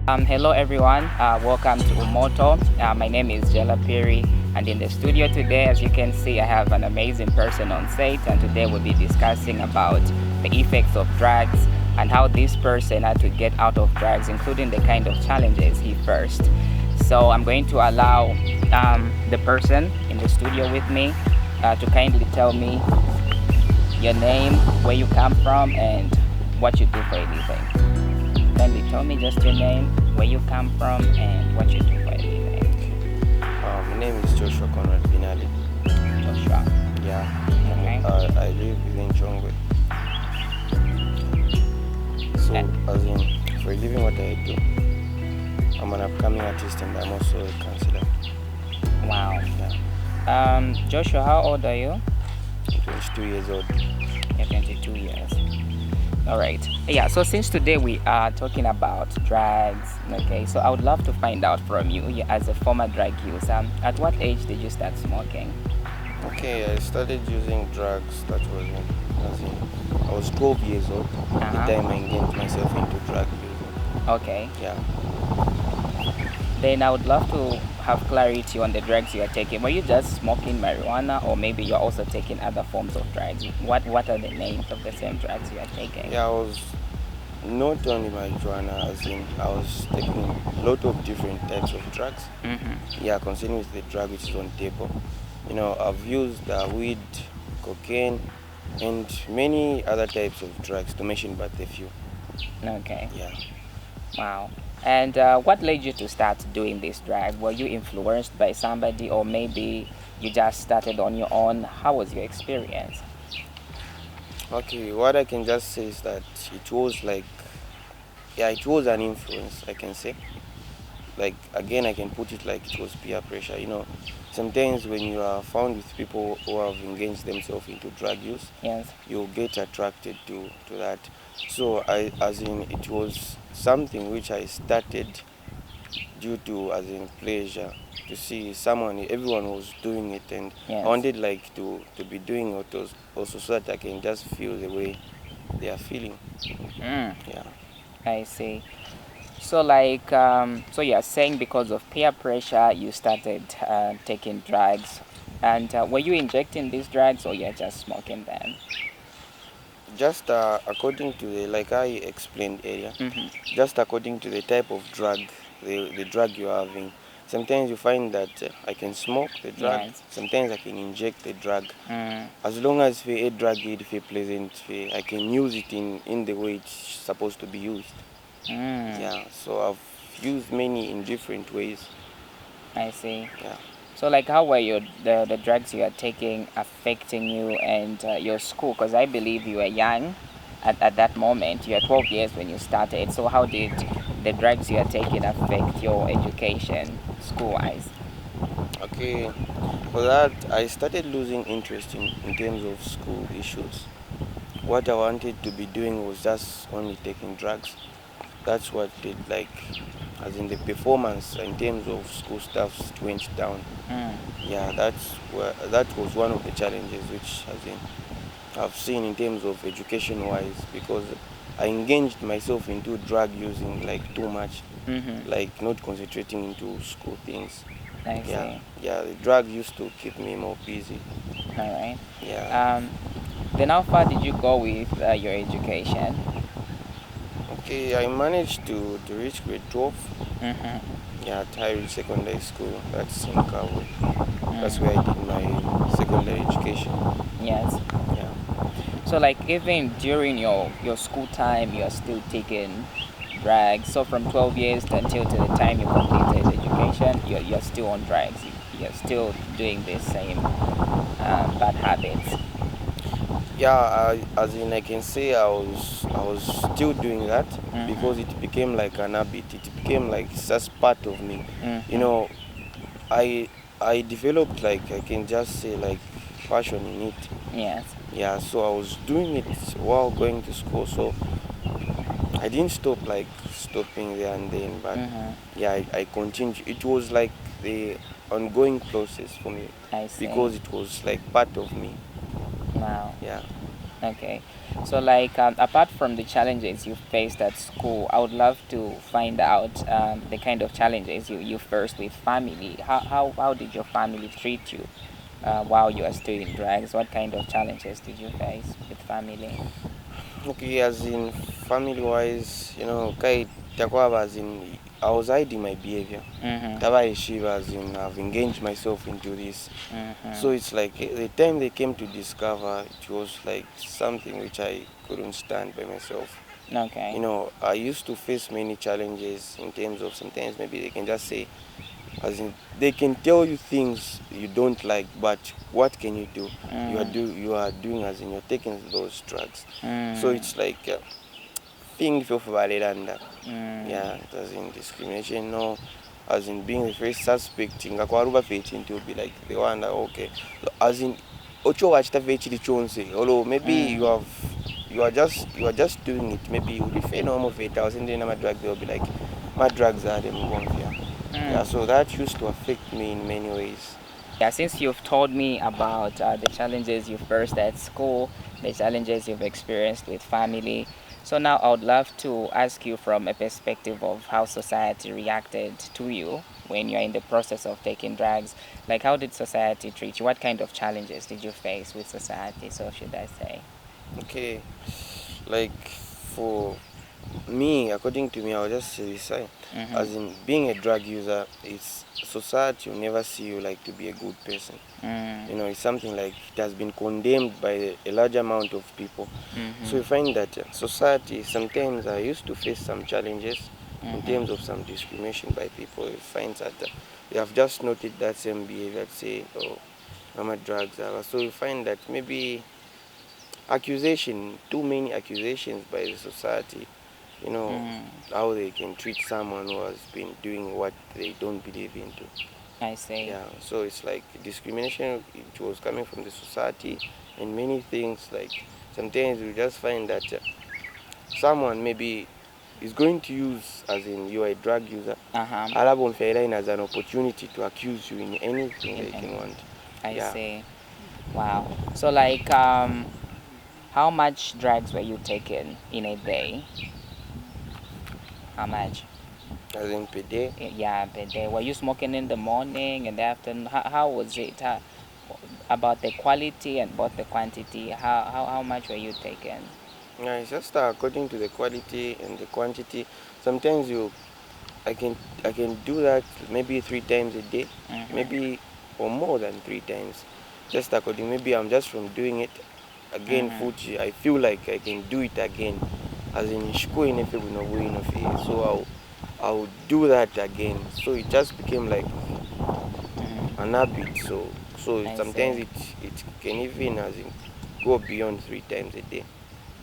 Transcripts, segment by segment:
Hello everyone, welcome to Umoto. My name is Jella Perry, and in the studio today, as you can see, I have an amazing person on set, and today we'll be discussing about the effects of drugs and how this person had to get out of drugs, including the kind of challenges he faced. So I'm going to allow the person in the studio with me to kindly tell me your name, where you come from, and what you do for a living. Kindly tell me just your name, where you come from, and what you do for a living. My name is Joshua Conrad Binali. Joshua. Yeah. Okay. I live within Chongwe. So, as in, for a living, what I do, I'm an upcoming artist and I'm also a counselor. Wow. Yeah. Joshua, how old are you? I'm 22 years old. You're 22 years. All right. Yeah, so since today we are talking about drugs, okay, so I would love to find out from you as a former drug user, at what age did you start smoking? Okay, I started using drugs I was 12 years old. At the time I engaged myself into drug using. Okay. Yeah. Then I would love to have clarity on the drugs you are taking. Were you just smoking marijuana, or maybe you're also taking other forms of drugs? What are the names of the same drugs you are taking? Yeah, I was not only marijuana, as in I was taking a lot of different types of drugs. Yeah, concerning with the drug which is on table. I've used weed, cocaine, and many other types of drugs, to mention but a few. Okay. Yeah. Wow. And what led you to start doing this drug? Were you influenced by somebody, or maybe you just started on your own? How was your experience? Okay, what I can just say is that it was it was an influence, I can say. Like, again, I can put it like it was peer pressure. Sometimes when you are found with people who have engaged themselves into drug use, Yes. you get attracted to that. So it was something which I started due to, as in, pleasure, to see everyone was doing it, and Yes. I wanted like to be doing it also, so that I can just feel the way they are feeling. Yeah. I see. So so you're saying because of peer pressure, you started taking drugs, and were you injecting these drugs, or you're just smoking them? Just according to like I explained earlier, just according to the type of drug, the drug you're having. Sometimes you find that I can smoke the drug, Yes. sometimes I can inject the drug. As long as a drug is pleasant, I can use it in the way it's supposed to be used. Yeah, so I've used many in different ways. I see. Yeah. So how were the drugs you are taking affecting you and your school? Because I believe you were young at that moment. You were 12 years when you started. So how did the drugs you are taking affect your education, school-wise? Okay, for that I started losing interest in terms of school issues. What I wanted to be doing was just only taking drugs. That's what did, like, as in the performance in terms of school stuff went down. Yeah, that was one of the challenges which, as in, I've seen in terms of education wise, because I engaged myself into drug using like too much, like not concentrating into school things. I see. Yeah, the drug used to keep me more busy. All right. Yeah. Then how far did you go with your education? Okay, I managed to reach grade 12. Yeah, at High Ridge Secondary School. That's in Kabwe. That's where I did my secondary education. Yes. Yeah. So even during your school time, you're still taking drugs. So from 12 years until to the time you completed education, you're still on drugs. You're still doing the same bad habits. Yeah, as in, I can say I was still doing that because it became like an habit. It became like just part of me. I I developed, like, I can just say, like, passion in it. Yes. Yeah, so I was doing it while going to school. So I didn't stop, like stopping there and then, but yeah, I continued. It was like the ongoing process for me I see. because it was like part of me. Wow. Yeah. Okay. So, like, apart from the challenges you faced at school, I would love to find out the kind of challenges you faced with family. How did your family treat you while you are still in drugs? What kind of challenges did you face with family? Okay, as in family wise, kai takwaba as in I was hiding my behavior. Mm-hmm. Taba Shiva as in I've engaged myself into this. So Mm-hmm. it's like the time they came to discover it was like something which I couldn't stand by myself. Okay. I used to face many challenges in terms of sometimes maybe they can just say, as in they can tell you things you don't like, but what can you do? Mm. You are doing as in you're taking those drugs. So Mm. it's like thing feel valid and Mm. yeah, as in discrimination, no, as in being the first suspect ngakwaruba fetting to be like they wonder okay, so as in ocho wachita fetchili chonse, although maybe Mm. you are just doing it, maybe you would fail normal fate. I was in my drug, they'll be like my drugs are them going here. Yeah, Mm. so that used to affect me in many ways. Yeah, since you've told me about the challenges you faced at school, the challenges you've experienced with family, so now I would love to ask you from a perspective of how society reacted to you when you're in the process of taking drugs. Like, how did society treat you? What kind of challenges did you face with society, so should I say? Okay, like for me, according to me, I'll just say this side. Mm-hmm. As in being a drug user, it's society will never see you like to be a good person. Mm. It's something like it has been condemned by a large amount of people. So Mm-hmm. you find that society sometimes I used to face some challenges in terms of Mm-hmm. some discrimination by people. You find that they have just noted that same behavior, say, oh, I'm a drug user. So you find that maybe accusation, too many accusations by the society, you know, Mm. how they can treat someone who has been doing what they don't believe into. I see. Yeah, so it's like discrimination, it was coming from the society and many things like sometimes you just find that someone maybe is going to use, as in you are a drug user, Uh-huh. Alabon Fairline as an opportunity to accuse you in anything they can And want. I Yeah, see. Wow. So, like, how much drugs were you taking in a day? How much? as in per day. Yeah, per day. Were you smoking in the morning and the afternoon? How was it? About the quality and about the quantity? How much were you taking? Yeah, it's just according to the quality and the quantity. Sometimes I can do that maybe 3 times a day, Mm-hmm. maybe or more than 3 times. Just according, maybe I'm just from doing it again. Mm-hmm. Fuji, I feel like I can do it again. As in shiko in no way in so I'll do that again. So it just became like Mm-hmm. an habit. So I sometimes see. it can even as in go beyond 3 times a day.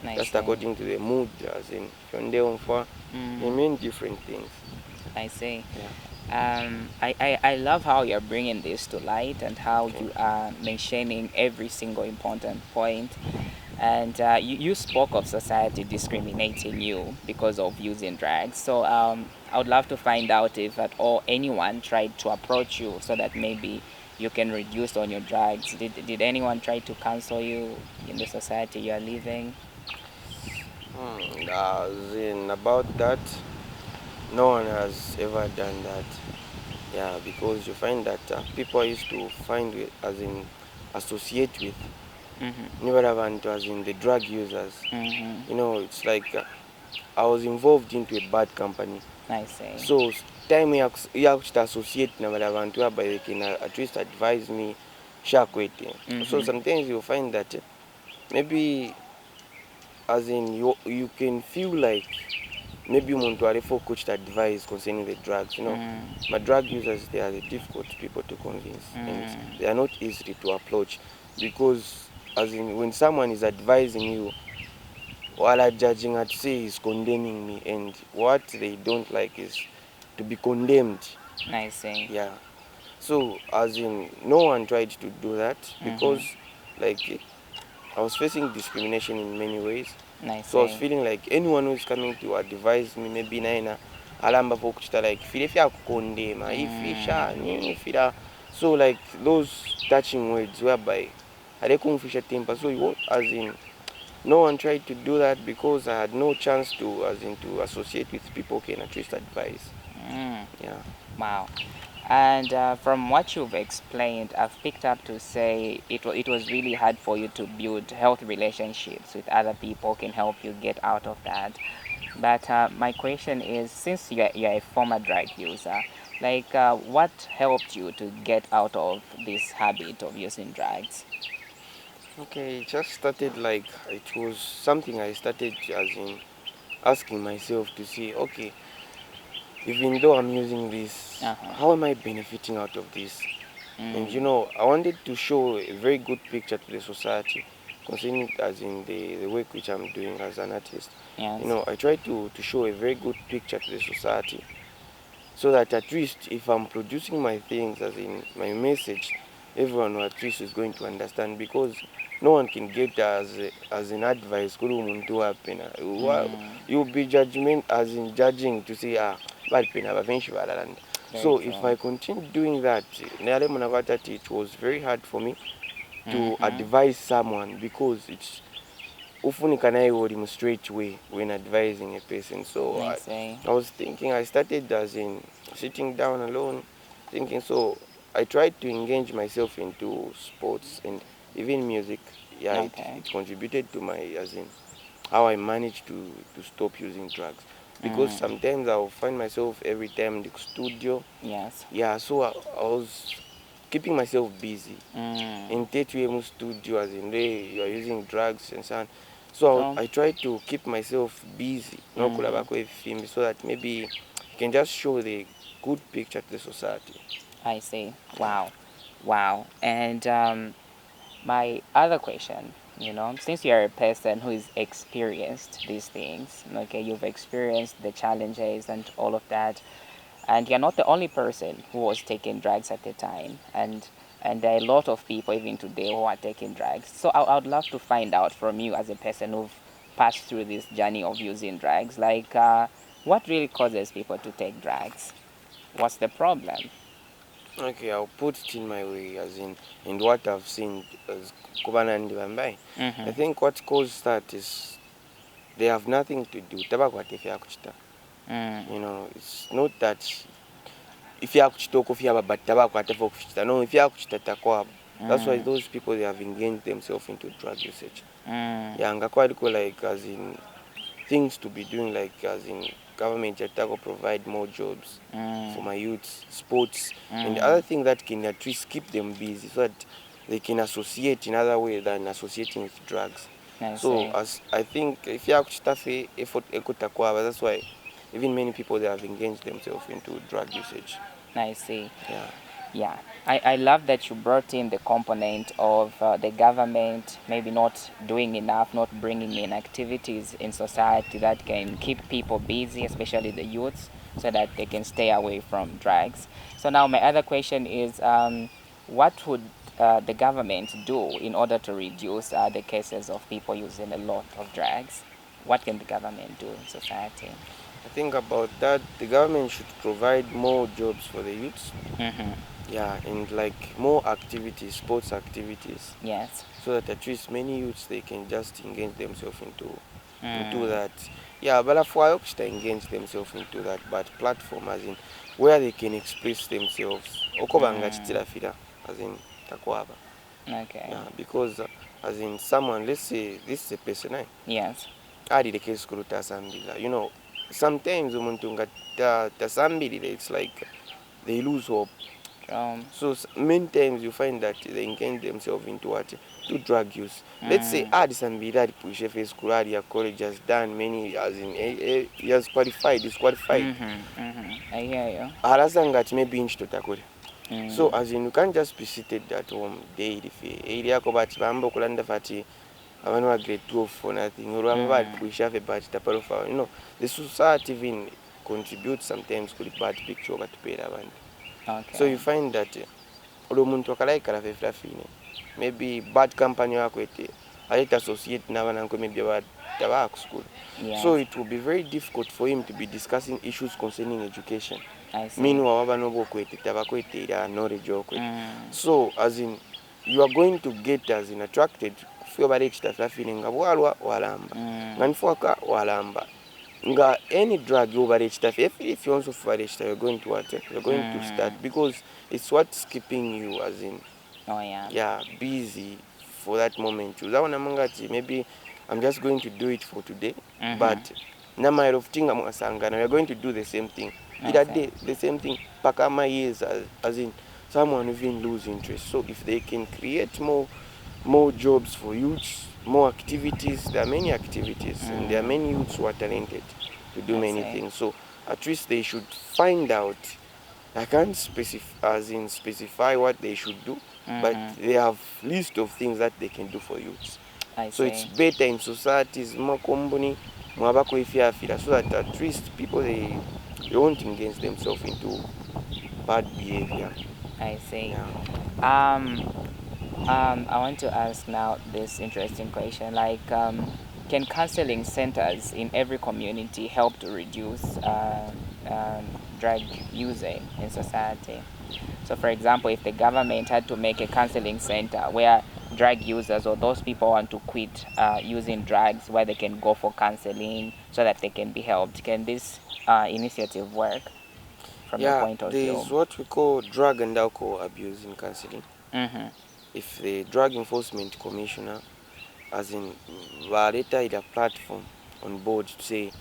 I Just see. according to the mood, as in Hyundai on for they Mm-hmm. mean different things. I see. Yeah. I love how you're bringing this to light and how Okay. you are mentioning every single important point. And you spoke of society discriminating you because of using drugs. So I would love to find out if at all anyone tried to approach you so that maybe you can reduce on your drugs. Did anyone try to counsel you in the society you are living? As in about that, no one has ever done that. Yeah, because you find that people used to find with, as in associate with Mm-hmm. Nivaravant as in the drug users. Mm-hmm. It's like I was involved into a bad company. I see. So time you have to associate Nivaravant whereby they can at least advise me shark waiting. So Mm-hmm. sometimes you find that maybe as in you can feel like maybe umuntu arifo coached advice concerning the drugs. Mm. My drug users, they are the difficult people to convince and Mm. they are not easy to approach because as in when someone is advising you while are judging at say is condemning me, and what they don't like is to be condemned. I see. Yeah, so as in no one tried to do that Mm-hmm. because like I was facing discrimination in many ways. I So I was see. feeling like anyone who is coming to advise me, maybe naina alamba for kuchita like feel if you kukondema, if Mm. isha, nini fila. So like those touching words whereby I kumfisha temper. So you as in no one tried to do that because I had no chance to, as in, to associate with people who can at least advise. Mm. Yeah. Wow. And from what you've explained, I've picked up to say it was really hard for you to build healthy relationships with other people who can help you get out of that. But my question is, since you're a former drug user, like what helped you to get out of this habit of using drugs? Okay, it just started like it was something I started as in asking myself to see, okay, even though I'm using this, Uh-huh. how am I benefiting out of this? And Mm. I wanted to show a very good picture to the society concerning as in the work which I'm doing as an artist. Yes. I try to show a very good picture to the society so that at least if I'm producing my things as in my message, everyone at least is going to understand because no one can get as an advice kuri umuntu wapena. Mm. You'll be judgment as in judging to say bad pena bavenshi balalanda. Very So if true. I continue doing that, it was very hard for me to Mm-hmm. advise someone because it's ufunika naye uri straight way when advising a person. So I see. I was thinking, I started as in sitting down alone, thinking. So I tried to engage myself into sports and even music. Yeah, Okay. it contributed to my as in how I managed to stop using drugs because Mm. sometimes I'll find myself every time in the studio. Yes. Yeah, so I was keeping myself busy Mm. in TTM studio as in you are using drugs and so on. So So. I try to keep myself busy, no Mm. kulabako film, so that maybe you can just show the good picture to the society. I see. Yeah. Wow. Wow. And my other question, since you're a person who is experienced these things, okay, you've experienced the challenges and all of that, and you're not the only person who was taking drugs at the time, and there are a lot of people even today who are taking drugs. So I would love to find out from you as a person who've passed through this journey of using drugs, like what really causes people to take drugs? What's the problem? Okay, I'll put it in my way, as in, and what I've seen as Kubana and Bambai. I Mm-hmm. think what caused that is they have nothing to do. Tabako atefya kuchita. Mm. It's not that if you have to talk but tobacco no, if you have to talk. That's why Mm. those people they have engaged themselves into drug usage. Mm. Yeah, and quite like as in things to be doing like as in government Jatago provide more jobs for Mm. my youths, sports, and Mm. other things that can at least keep them busy so that they can associate in other way than associating with drugs. I So see. as I think if you have to effort that's why even many people they have engaged themselves into drug usage. I see. Yeah. Yeah, I love that you brought in the component of the government maybe not doing enough, not bringing in activities in society that can keep people busy, especially the youths, so that they can stay away from drugs. So now my other question is, what would the government do in order to reduce the cases of people using a lot of drugs? What can the government do in society? I think about that the government should provide more jobs for the youths. Mm-hmm. Yeah, and like more activities, sports activities, Yes. so that at least many youths they can just engage themselves into Mm. that. Yeah, but for I to engage themselves into that but platform as in where they can express themselves. Okobanga Mm. chitira fira as in takwaba. Okay. Yeah, because as in someone, let's say this is a person Yes. adi the case tasambila. Sometimes umuntu nga tasambila it's like they lose hope. Um, So many times you find that they engage themselves into what? To drug use. Let's say mm, Sambira push face school, college has done many as in he has qualified, is qualified. I hear you. Harasanga maybe inch to takuri. So Mm, as in you can't just be seated at home daily fee. Area ko bati bambo kulanda fati abantu wa grade 12 for nothing. Urama bad mm, push have a bad taparofa. The society even contributes sometimes to the bad picture but pay abantu. So okay. you find that olwo omuntu akalayikala fefula fine maybe bad company wako ete aleta associate n'abananko maybe tabaa ku school. So Yes, it will be very difficult for him to be discussing issues concerning education. I see. Meanwhile waba nobo kwete tabakwete ira knowledge okwete. Mm, So as in you are going to get as in attracted fyo bali ekitafa feeling nga bwalwa walamba nga nfuaka walamba nga any drug you bali ekitafa if you also for ekitafa you're going to what you're going to start because it's what's keeping you as in busy for that moment. Uzaona mangati maybe I'm just going to do it for today, but namairo of thing amasangana we're going to do the same thing. That day the same thing. Pakama years as in someone even lose interest. So if they can create more jobs for youths, more activities, there are many activities and there are many youths who are talented to do many things. So at least they should find out. I can't specify what they should do, but they have list of things that they can do for youths. So it's better in societies, more company, more so that at least people they won't engage themselves into bad behavior. I see. Yeah. I want to ask now this interesting question. Like, can counseling centers in every community help to reduce drug using in society? So, for example, if the government had to make a counseling center where drug users or those people want to quit using drugs, where they can go for counseling so that they can be helped, can this initiative work from your point of view? There is what we call drug and alcohol abuse in counseling. If the Drug Enforcement Commissioner, as in Valeta, a platform on board to say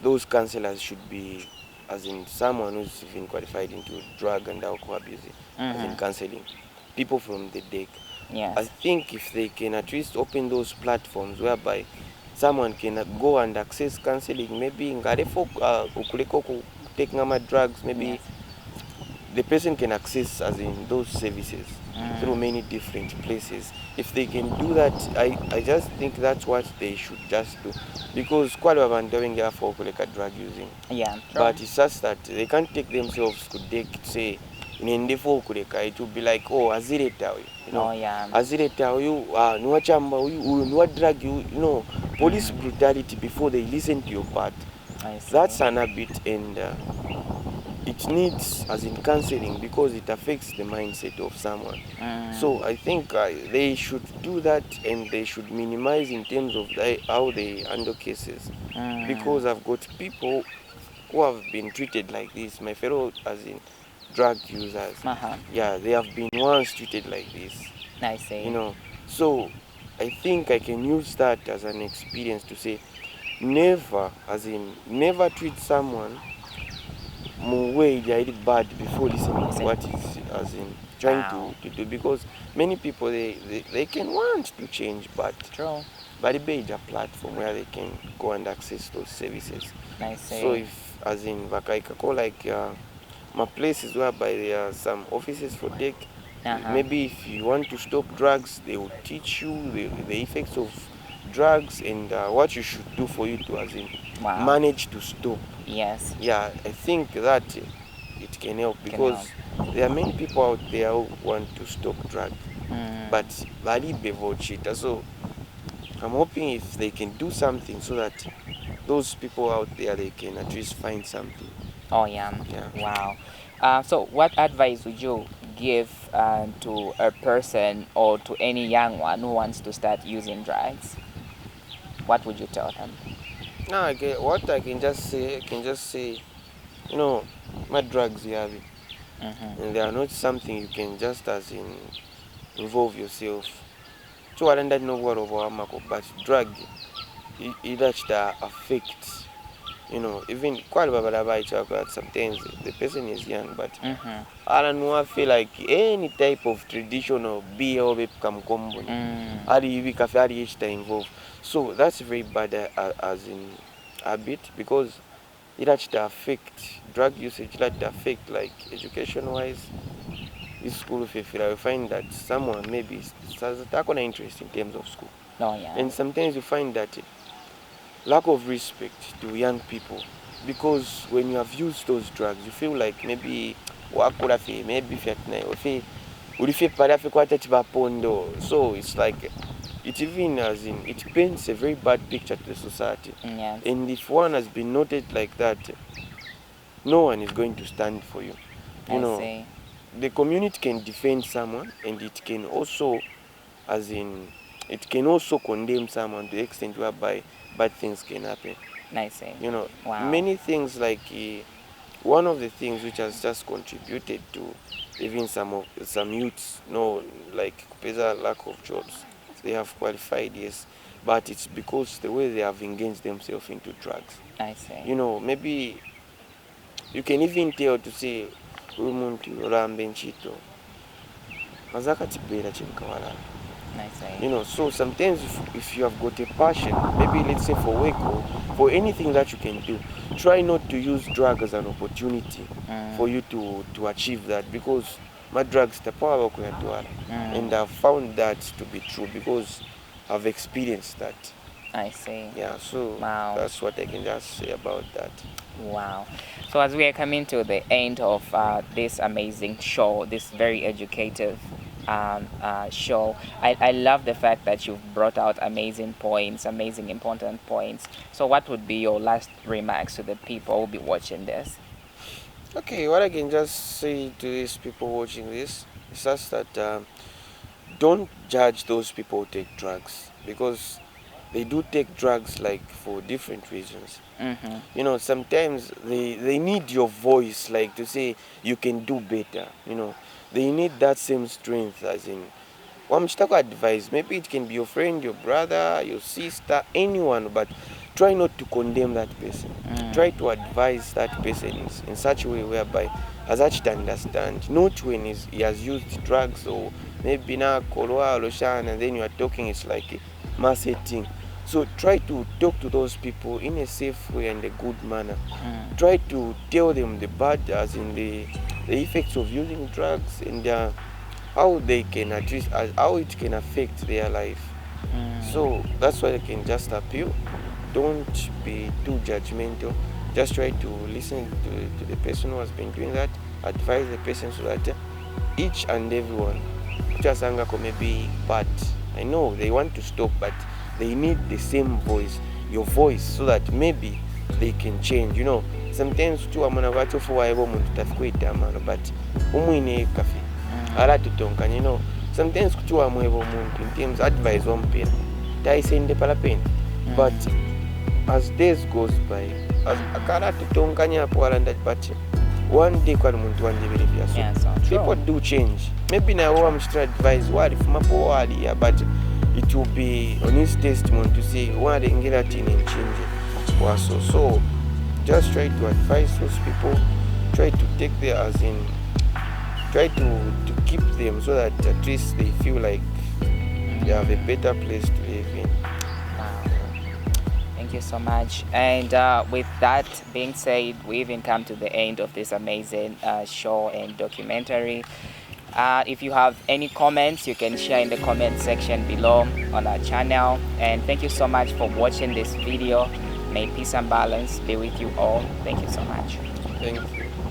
those counselors should be, as in someone who's even qualified into drug and alcohol abuse, as in counseling, people from the DEC. Yes. I think if they can at least open those platforms whereby someone can go and access counseling, maybe ngarefo ukuleko take drugs, maybe the person can access as in those services through many different places. If they can do that, I just think that's what they should just do. Because quite a lot doing for drug using. Yeah. But it's just that they can't take themselves to say in it will be like, oh, azireta, you know. Azireta you nuachamba you drug you know, police brutality before they listen to your part. That's an habit and it needs as in counseling because it affects the mindset of someone. So I think they should do that and they should minimize in terms of how they handle cases. Because I've got people who have been treated like this, my fellow as in drug users. Yeah, they have been once treated like this. I see. You know, so I think I can use that as an experience to say never treat someone way bad before listening to what is as in trying to do, because many people they can want to change, but it's a platform where they can go and access those services. So if as in Vakaikako, like my places whereby there are some offices for DEC, maybe if you want to stop drugs, they will teach you the effects of drugs and what you should do for you to as in manage to stop. Yes. Yeah, I think that it can help because there are many people out there who want to stop drugs, but bali bevochita. So I'm hoping if they can do something so that those people out there they can at least find something. Oh yeah. Wow. So what advice would you give to a person or to any young one who wants to start using drugs? What would you tell them? What I can just say, you know, my drugs you have it. And they are not something you can just as in involve yourself. So I don't know what over but drug it actually affects, you know, even quite sometimes the person is young, but I don't know, I feel like any type of traditional beer or become common. Involved. So that's very bad as in habit because it actually affect drug usage, it actually affect like education wise. This school if you find that someone maybe has an interest in terms of school. And sometimes you find that lack of respect to young people, because when you have used those drugs you feel like maybe so it's like it even as in it paints a very bad picture to the society. And if one has been noted like that, no one is going to stand for you. You know, the community can defend someone and it can also as in it can also condemn someone to the extent whereby bad things can happen. I see. You know, Wow. many things like one of the things which has just contributed to even some youths know like kupeza lack of jobs. They have qualified, yes, but it's because the way they have engaged themselves into drugs. I see. You know, maybe you can even tell to say uyu muntu olambe nchito mazakatibera chimkawala. I see. You know, so sometimes if you have got a passion, maybe let's say for work or for anything that you can do, try not to use drugs as an opportunity for you to achieve that, because my drugs the power and I've found that to be true because I've experienced that. I see. Yeah, so Wow. that's what I can just say about that. Wow. So as we are coming to the end of this amazing show, this very educative show, I love the fact that you've brought out amazing points, amazing important points. So what would be your last remarks to the people who will be watching this? Okay, what I can just say to these people watching this is just that don't judge those people who take drugs, because they do take drugs like for different reasons. You know, sometimes they need your voice, like to say you can do better. You know, they need that same strength, as in wamchitako advice. Maybe it can be your friend, your brother, your sister, anyone, but try not to condemn that person. Try to advise that person in such a way whereby has actually understand, not when he has used drugs or maybe now kolwa loshan, and then you are talking, it's like a mass hating. So try to talk to those people in a safe way and a good manner. Try to tell them the bad, as in the effects of using drugs, and how they can address, how it can affect their life. So that's why I can just appeal. Don't be too judgmental. Just try to listen to the person who has been doing that. Advise the person so that each and everyone, just anger maybe bad. I know they want to stop, but they need the same voice, your voice, so that maybe they can change. You know, sometimes tu amana vacho for ebo muntu tafikwita amano, but umwine kafi. Ala tutonka, you know. Sometimes kutu amwebo muntu in terms advice on pain. Tai sende pala pain. But as days goes by, as akala tutonka nyapo alanda but one day kwa muntu one day very so people do change. Maybe now I'm still advise what if mapo wali, but it will be on his testimony to say what ingera tini change was so just try to advise those people, try to take their, as in try to keep them so that at least they feel like they have a better place to live in. Wow. Thank you so much. And with that being said, we even come to the end of this amazing show and documentary. If you have any comments, you can share in the comment section below on our channel. And thank you so much for watching this video. May peace and balance be with you all. Thank you so much. Thank you.